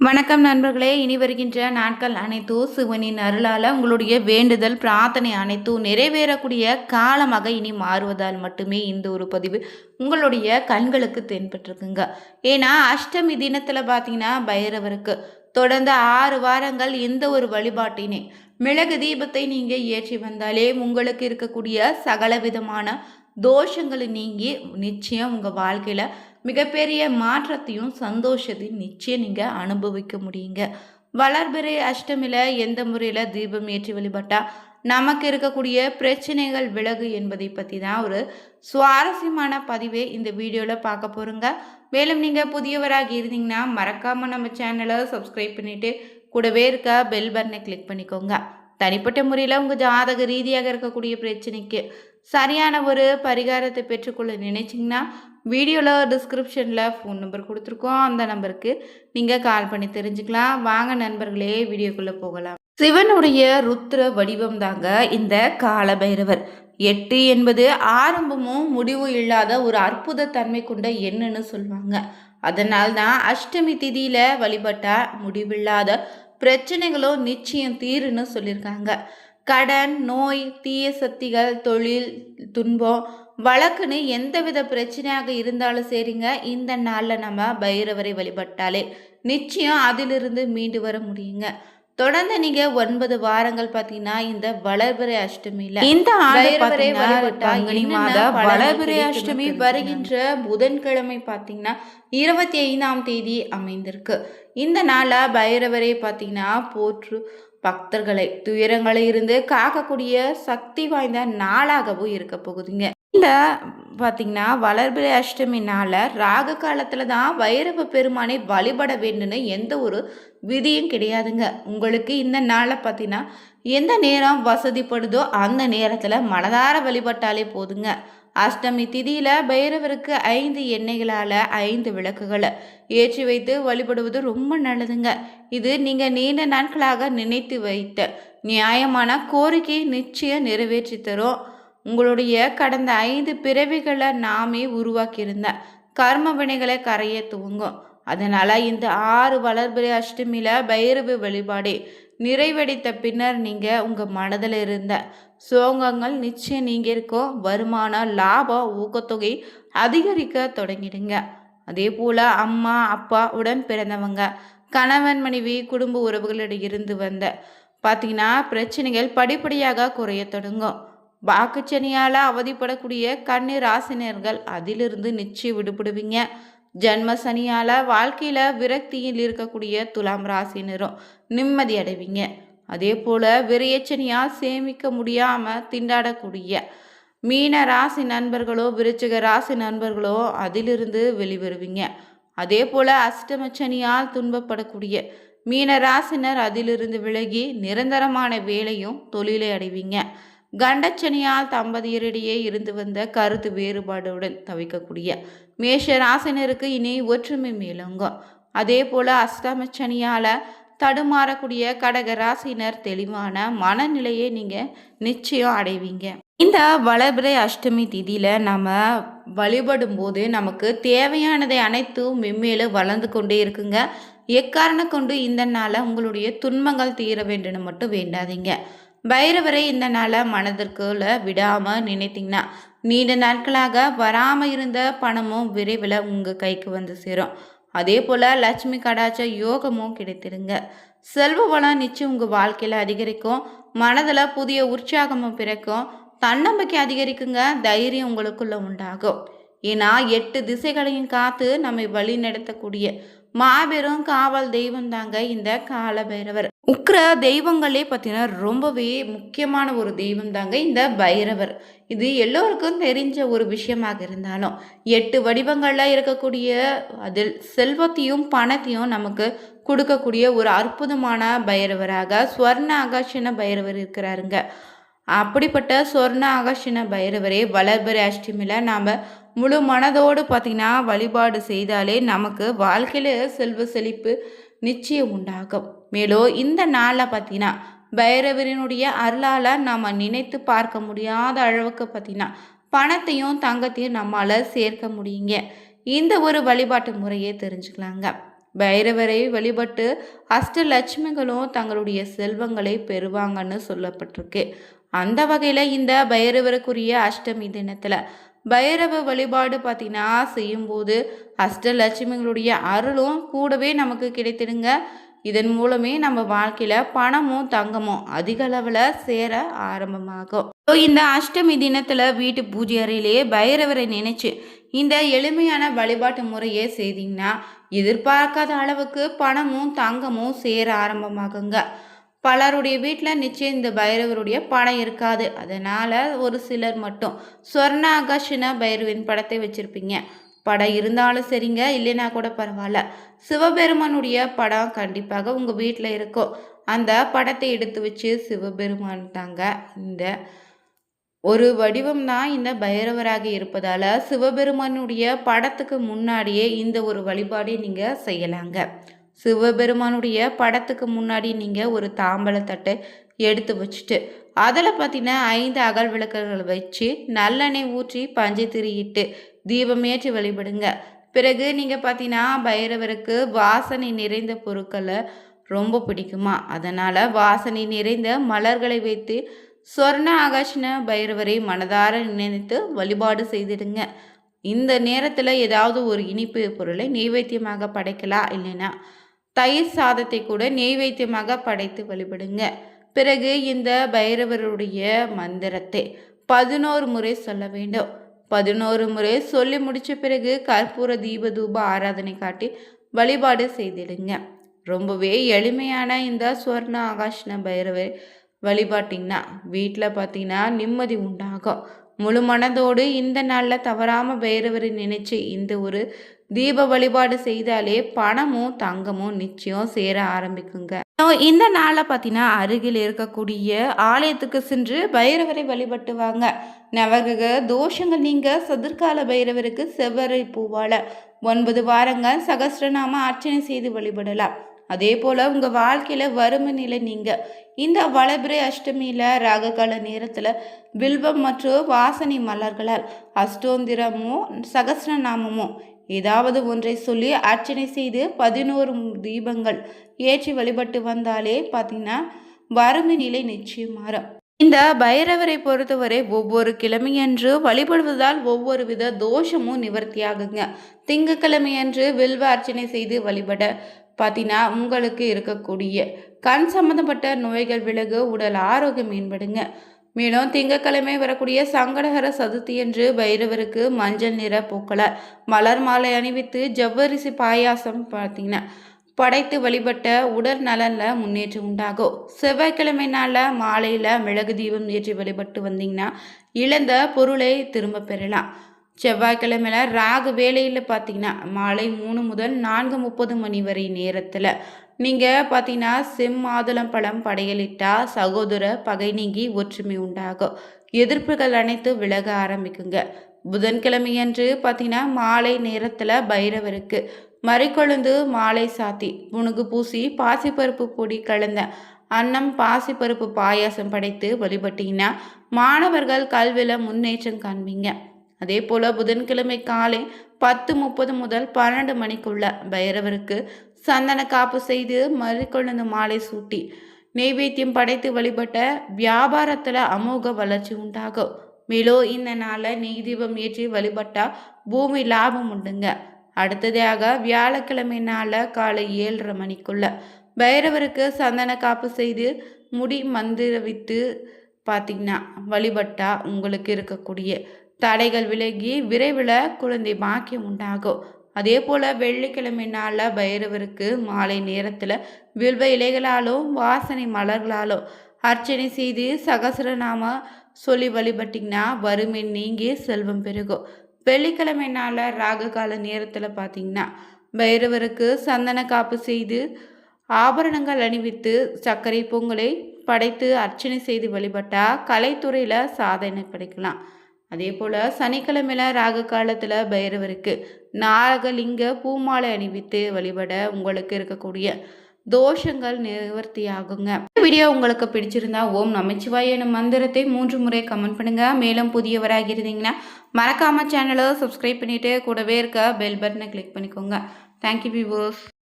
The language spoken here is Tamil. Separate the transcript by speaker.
Speaker 1: வணக்கம் நண்பர்களே. இனி வருகின்ற நாட்கள் அனைத்தும் சிவனின் அருளால் உங்களுடைய வேண்டுதல் பிரார்த்தனை அனைத்தும் நிறைவேறக்கூடிய காலமாக இனி மாறுவதால் மட்டுமே இந்த ஒரு பதிவு உங்களுடைய கண்களுக்கு தென்பட்டிருக்குங்க. ஏன்னா அஷ்டமி தினத்தில் பார்த்தீங்கன்னா பைரவருக்கு தொடர்ந்து 6 வாரங்கள் எந்த ஒரு வழிபாட்டினே மிளகு தீபத்தை நீங்கள் ஏற்றி வந்தாலே உங்களுக்கு இருக்கக்கூடிய சகல விதமான தோஷங்களை நீங்கி நிச்சயம் உங்கள் வாழ்க்கையில் மிகப்பெரிய மாற்றத்தையும் சந்தோஷத்தையும் நிச்சயம் நீங்கள் அனுபவிக்க முடியுங்க. வளர்பிறை அஷ்டமியில் எந்த முறையில் தீபம் ஏற்றி வழிபட்டால் நமக்கு இருக்கக்கூடிய பிரச்சனைகள் விலகு என்பதை பற்றி தான் ஒரு சுவாரஸ்யமான பதிவே இந்த வீடியோவில் பார்க்க போகிறோங்க. மேலும் நீங்கள் புதியவராக இருந்தீங்கன்னா மறக்காமல் நம்ம சேனலை சப்ஸ்கிரைப் பண்ணிவிட்டு கூடவே இருக்க பெல் பட்டனை கிளிக் பண்ணிக்கோங்க. தனிப்பட்ட முறையில் உங்கள் ஜாதக ரீதியாக இருக்கக்கூடிய பிரச்சனைக்கு சரியான ஒரு பரிகாரத்தை பெற்றுக்கொள்ள நினைச்சிங்கன்னா வீடியோவில் டிஸ்கிரிப்ஷனில் ஃபோன் நம்பர் கொடுத்துருக்கோம். அந்த நம்பருக்கு நீங்கள் கால் பண்ணி தெரிஞ்சுக்கலாம். வாங்க நண்பர்களே, வீடியோக்குள்ளே போகலாம். சிவனுடைய ருத்ர வடிவம் தாங்க இந்த காலபைரவர். 8 என்பது ஆரம்பமும் முடிவும் இல்லாத ஒரு அற்புத தன்மை கொண்ட எண்ணுன்னு சொல்லுவாங்க. அதனால்தான் அஷ்டமி திதியில் வழிபட்டால் முடிவில்லாத பிரச்சனைகளும் நிச்சயம் தீருன்னு சொல்லியிருக்காங்க. கடன், நோய், தீய சக்திகள், தொழில் துன்பம், வழக்குன்னு எந்தவித பிரச்சனையாக இருந்தாலும் சரிங்க, இந்த நாளில் நம்ம பைரவரை வழிபட்டாலே நிச்சயம் அதிலிருந்து மீண்டு வர முடியுங்க. தொடர்ந்து நீங்க 9 வாரங்கள் பார்த்தீங்கன்னா இந்த வளர்பிறை அஷ்டமியில் இந்த வளர்பிறை அஷ்டமி வருகின்ற புதன்கிழமை பார்த்தீங்கன்னா 25ஆம் தேதி அமைந்திருக்கு. இந்த நாளில் பைரவரை பார்த்தீங்கன்னா போற்று பக்தர்களை துயரங்களை இருந்து காக்கக்கூடிய சக்தி வாய்ந்த நாளாகவும் இருக்க போகுதுங்க. இந்த பார்த்தீங்கன்னா வளர்பிறை அஷ்டமி நாளில் ராகு காலத்தில் தான் வைரவ பெருமானை வழிபட வேண்டும்னு எந்த ஒரு விதியும் கிடையாதுங்க. உங்களுக்கு இந்த நாளில் பார்த்தீங்கன்னா எந்த நேரம் வசதிப்படுதோ அந்த நேரத்தில் மனதார வழிபட்டாலே போதுங்க. அஷ்டமி திதியில் பைரவருக்கு 5 எண்ணெய்களால் 5 விளக்குகளை ஏற்றி வைத்து வழிபடுவது ரொம்ப நல்லதுங்க. இது நீங்கள் நீண்ட நாட்களாக நினைத்து வைத்த நியாயமான கோரிக்கை நிச்சயம் நிறைவேற்றி தரும். உங்களுடைய கடந்த 5 பிறவிகளை நாமே உருவாக்கியிருந்த கர்ம வினைகளை கரைய துவங்கும். அதனால் இந்த 6 வளர்பிறை அஷ்டமியில் பைரவ வழிபாடு நிறைவடைத்த பின்னர் நீங்கள் உங்கள் மனதில் இருந்த சோகங்கள் நிச்சயம் நீங்கள் இருக்கோ. வருமானம், லாபம், ஊக்கத்தொகை அதிகரிக்க தொடங்கிடுங்க. அதே போல் அம்மா, அப்பா, உடன் பிறந்தவங்க, கணவன், மனைவி, குடும்ப உறவுகளிடம் இருந்து வந்த பார்த்தீங்கன்னா பிரச்சனைகள் படிப்படியாக குறைய தொடங்கும். வாக்குச்சனியால் அவதிப்படக்கூடிய கன்னி ராசினியர்கள் அதிலிருந்து நிச்சயம் விடுபடுவீங்க. ஜன்ம சனியால் வாழ்க்கையில் விரக்தியில் இருக்கக்கூடிய துலாம் ராசினரும் நிம்மதி அடைவீங்க. அதே போல் விரையச்சனியால் சேமிக்க முடியாமல் திண்டாடக்கூடிய மீன ராசி நண்பர்களோ விருச்சிக ராசி நண்பர்களோ அதிலிருந்து வெளிவருவீங்க. அதே போல் அஷ்டமச்சனியால் துன்பப்படக்கூடிய மீன ராசினர் அதிலிருந்து விலகி நிரந்தரமான வேலையும் தொழிலை அடைவீங்க. கண்டச்சனியால் தம்பதியரிடையே இருந்து வந்த கருத்து வேறுபாடுடன் தவிக்கக்கூடிய மேஷ ராசினருக்கு இனி ஒற்றுமை மேலோங்கும். அதே போல் அஷ்டமச்சனியால் தடுமாறக்கூடிய கடக ராசினர் தெளிவான மனநிலையை நீங்கள் நிச்சயம் அடைவீங்க. இந்த வளர்பிறை அஷ்டமி திதியில் நம்ம வழிபடும் போது நமக்கு தேவையானதை அனைத்தும் மென்மேலும் வளர்ந்து கொண்டே இருக்குங்க. எக்காரணம் கொண்டு இந்த நாளில் உங்களுடைய துன்பங்கள் தீர வேண்டும் மட்டும் வேண்டாதீங்க. பைரவரை இந்த நாளை மனதிற்குள்ள விடாமல் நினைத்தீங்கன்னா நீண்ட நாட்களாக வராமல் இருந்த பணமும் விரைவில் உங்கள் கைக்கு வந்து சேரும். அதே போல் லட்சுமி கடாச்ச யோகமும் கிடைத்திருங்க. செல்வ வளம் நிச்சயம் உங்கள் வாழ்க்கையில் அதிகரிக்கும். மனதில் புதிய உற்சாகமும் பிறக்கும். தன்னம்பிக்கை அதிகரிக்குங்க. தைரியம் உங்களுக்குள்ள உண்டாகும். ஏன்னா 8 திசைகளையும் காத்து நம்மை வழி நடத்தக்கூடிய மாபெரும் காவல் தெய்வம் தாங்க இந்த காலபைரவர். உக்கிர தெய்வங்களே பார்த்தீங்கன்னா ரொம்பவே முக்கியமான ஒரு தெய்வம் தாங்க இந்த பைரவர். இது எல்லோருக்கும் தெரிஞ்ச ஒரு விஷயமாக இருந்தாலும் 8 வடிவங்களில் இருக்கக்கூடிய அதில் செல்வத்தையும் பணத்தையும் நமக்கு கொடுக்கக்கூடிய ஒரு அற்புதமான பைரவராக ஸ்வர்ண ஆகர்ஷண பைரவர் இருக்கிறாருங்க. அப்படிப்பட்ட சொர்ண ஆகர்ஷண பைரவரே வளர்பிறை அஷ்டமியில் நாம் முழு மனதோடு பார்த்திங்கன்னா வழிபாடு செய்தாலே நமக்கு வாழ்க்கையில் செல்வ செழிப்பு நிச்சயம் உண்டாகும். மேலும் இந்த நாளில் பார்த்திங்கன்னா பைரவரினுடைய அருளால் நாம் நினைத்து பார்க்க முடியாத அளவுக்கு பார்த்திங்கன்னா பணத்தையும் தங்கத்தையும் நம்மளால் சேர்க்க முடியுங்க. இந்த ஒரு வழிபாட்டு முறையை தெரிஞ்சுக்கலாங்க. பைரவரை வழிபட்டு அஷ்டலட்சுமிகளும் தங்களுடைய செல்வங்களை பெறுவாங்கன்னு சொல்லப்பட்டிருக்கு. அந்த வகையில் இந்த பைரவருக்குரிய அஷ்டமி தினத்தில் பைரவ வழிபாடு பார்த்தீங்கன்னா செய்யும்போது அஷ்டலட்சுமிகளுடைய அருளும் கூடவே நமக்கு கிடைத்திடுங்க. இதன் மூலமே நம்ம வாழ்க்கையில் பணமும் தங்கமும் அதிக அளவில் சேர ஆரம்பமாகும். இந்த அஷ்டமி தினத்தில் வீட்டு பூஜை அறையிலே பைரவரை நினைச்சு இந்த எளிமையான வழிபாட்டு முறையை செய்தீங்கன்னா எதிர்பார்க்காத அளவுக்கு பணமும் தங்கமும் சேர ஆரம்பமாகுங்க. பலருடைய வீட்டில் நிச்சயம் இந்த பைரவருடைய படம் இருக்காது. அதனால் ஒரு சிலர் மட்டும் சொர்ண ஆகர்ஷண பைரவின் படத்தை வச்சுருப்பீங்க. படம் இருந்தாலும் சரிங்க, இல்லைன்னா கூட பரவாயில்ல, சிவபெருமானுடைய படம் கண்டிப்பாக உங்கள் வீட்டில் இருக்கும். அந்த படத்தை எடுத்து வச்சு சிவபெருமான் தாங்க இந்த ஒரு வடிவம் தான் இந்த பைரவராக இருப்பதால் சிவபெருமானுடைய படத்துக்கு முன்னாடியே இந்த ஒரு வழிபாடை நீங்கள் செய்யலாங்க. சிவபெருமானுடைய படத்துக்கு முன்னாடி நீங்கள் ஒரு தாம்பழத்தட்டை எடுத்து வச்சுட்டு அதில் பார்த்தீங்கன்னா 5 அகல் விளக்குகளை வச்சு நல்லெண்ணெய் ஊற்றி பஞ்சை திரியிட்டு தீபம் ஏற்றி வழிபடுங்க. பிறகு நீங்கள் பார்த்தீங்கன்னா பைரவருக்கு வாசனை நிறைந்த பொருட்களை ரொம்ப பிடிக்குமா, அதனால் வாசனை நிறைந்த மலர்களை வைத்து சொர்ண ஆகர்ஷண பைரவரை மனதார நினைத்து வழிபாடு செய்திடுங்க. இந்த நேரத்தில் ஏதாவது ஒரு இனிப்பு பொருளை நெய்வேத்தியமாக படைக்கலாம், இல்லைன்னா தயிர் சாதத்தை கூட நெய்வேத்தியமாக படைத்து வழிபடுங்க. பிறகு இந்த பைரவருடைய மந்திரத்தை 11 முறை சொல்ல வேண்டும். 11 முறை சொல்லி முடித்த பிறகு கற்பூர தீப தூப ஆராதனை காட்டி வழிபாடு செய்திடுங்க. ரொம்பவே எளிமையான இந்த சுவர்ண ஆகாஷ்ண பைரவர் வழிபாட்டிங்கன்னா வீட்டில் பார்த்தீங்கன்னா நிம்மதி உண்டாகும். முழு மனதோடு இந்த நாளில் தவறாமல் பைரவரை நினைச்சு இந்த ஒரு தீப வழிபாடு செய்தாலே பணமும் தங்கமும் நிச்சயம் சேர ஆரம்பிக்குங்க. இந்த நாளில் பார்த்தீங்கன்னா அருகில் இருக்கக்கூடிய ஆலயத்துக்கு சென்று பைரவரை வழிபட்டு வாங்க. நவகிரக தோஷங்கள் நீங்க சதுர்கால பைரவருக்கு செவ்வரை பூவால 9 வாரங்கள் சகஸ்ரநாம அர்ச்சனை செய்து வழிபடலாம். அதே போல் உங்கள் வாழ்க்கையில் வறுமை நிலை நீங்கள் இந்த வளபிறை அஷ்டமியில் ராககால நேரத்தில் வில்வம் மற்றும் வாசனை மலர்களால் அஷ்டோந்திரமோ சகஸ்ரநாமமோ ஏதாவது ஒன்றை சொல்லி அர்ச்சனை செய்து 11 தீபங்கள் ஏற்றி வழிபட்டு வந்தாலே பார்த்தீங்கன்னா வறுமை நிலை நிச்சயம் மாறும். இந்த பைரவரை பொறுத்தவரை ஒவ்வொரு கிழமையன்று வழிபடுவதால் ஒவ்வொரு வித தோஷமும் நிவர்த்தியாகுங்க. திங்கக்கிழமையன்று வில்வ அர்ச்சனை செய்து வழிபட பார்த்தீங்கன்னா உங்களுக்கு இருக்கக்கூடிய கண் சம்பந்தப்பட்ட நோய்கள் விலகு, உடல் ஆரோக்கியம் மேம்படுங்க. மேலும் திங்கக்கிழமை வரக்கூடிய சங்கடகர சதுர்த்தி என்று பைரவருக்கு மஞ்சள் நிற பூக்களால் மலர் மாலை அணிவித்து ஜவ்வரிசி பாயாசம் பார்த்தீங்கன்னா படைத்து வழிபட்ட உடல் நலனில் முன்னேற்றம் உண்டாகும். செவ்வாய்க்கிழமை நாளில் மாலையில் மிளகு தீபம் ஏற்றி வழிபட்டு வந்தீங்கன்னா இழந்த பொருளை திரும்ப பெறலாம். செவ்வாய்க்கிழமையில் ராகு வேலையில் பார்த்தீங்கன்னா மாலை 3 முதல் 4:30 மணி வரை நேரத்தில் நீங்கள் பார்த்தீங்கன்னா செம்மாதுளம் பழம் படையலிட்டால் சகோதர பகை நீங்கி ஒற்றுமை உண்டாகும். எதிர்ப்புகள் அனைத்து விலக ஆரம்பிக்குங்க. புதன்கிழமையன்று பார்த்தீங்கன்னா மாலை நேரத்தில் பைரவருக்கு மறிக்கொழுந்து மாலை சாத்தி புனுகு பூசி பாசிப்பருப்பு பொடி கலந்த அன்னம் பாசிப்பருப்பு பாயாசம் படைத்து வழிபட்டீங்கன்னா மாணவர்கள் கல்வியில் முன்னேற்றம் காண்பீங்க. அதே போல் புதன்கிழமை காலை 10:30 முதல் 12 மணிக்குள்ள பைரவருக்கு சந்தன காப்பு செய்து மறிக்கொழுந்து மாலை சூட்டி நெய்வேத்தியம் படைத்து வழிபட்ட வியாபாரத்தில் அமோக வளர்ச்சி உண்டாகும். மேலும் இந்த நாளில் நெய் தீபம் ஏற்றி வழிபட்டால் பூமி லாபம் உண்டுங்க. அடுத்ததாக வியாழக்கிழமை நாளில் காலை 7:30 மணிக்குள்ள பைரவருக்கு சந்தன காப்பு செய்து முடி மந்திரவித்து பார்த்தீங்கன்னா வழிபட்டா உங்களுக்கு இருக்கக்கூடிய தடைகள் விலகி விரைவில் குழந்தை பாக்கியம் உண்டாகும். அதே போல் வெள்ளிக்கிழமை நாளில் பைரவருக்கு மாலை நேரத்தில் வில்வ இலைகளாலும் வாசனை மலர்களாலும் அர்ச்சனை செய்து சகசரநாம சொல்லி வழிபட்டிங்கன்னா வறுமை நீங்கி செல்வம் பெருகும். வெள்ளிக்கிழமை நாளில் ராககால நேரத்தில் பார்த்தீங்கன்னா பைரவருக்கு சந்தன காப்பு செய்து ஆபரணங்கள் அணிவித்து சர்க்கரை பொங்கலை படைத்து அர்ச்சனை செய்து வழிபட்டால் கலைத்துறையில் சாதனை படைக்கலாம். அதே போல் சனிக்கிழமையில் ராகு காலத்தில் பைரவருக்கு நாகலிங்க பூமாலை அணிவித்து வழிபட உங்களுக்கு இருக்கக்கூடிய தோஷங்கள் நிவர்த்தியாகுங்க. இந்த வீடியோ உங்களுக்கு பிடிச்சிருந்தா ஓம் நமச்சிவாய எனும் மந்திரத்தை 3 முறை கமெண்ட் பண்ணுங்க. மேலும் புதியவராக இருந்தீங்கன்னா மறக்காம சேனலை சப்ஸ்கிரைப் பண்ணிட்டு கூடவே இருக்க பெல் பட்டனை கிளிக் பண்ணிக்கோங்க. Thank you viewers.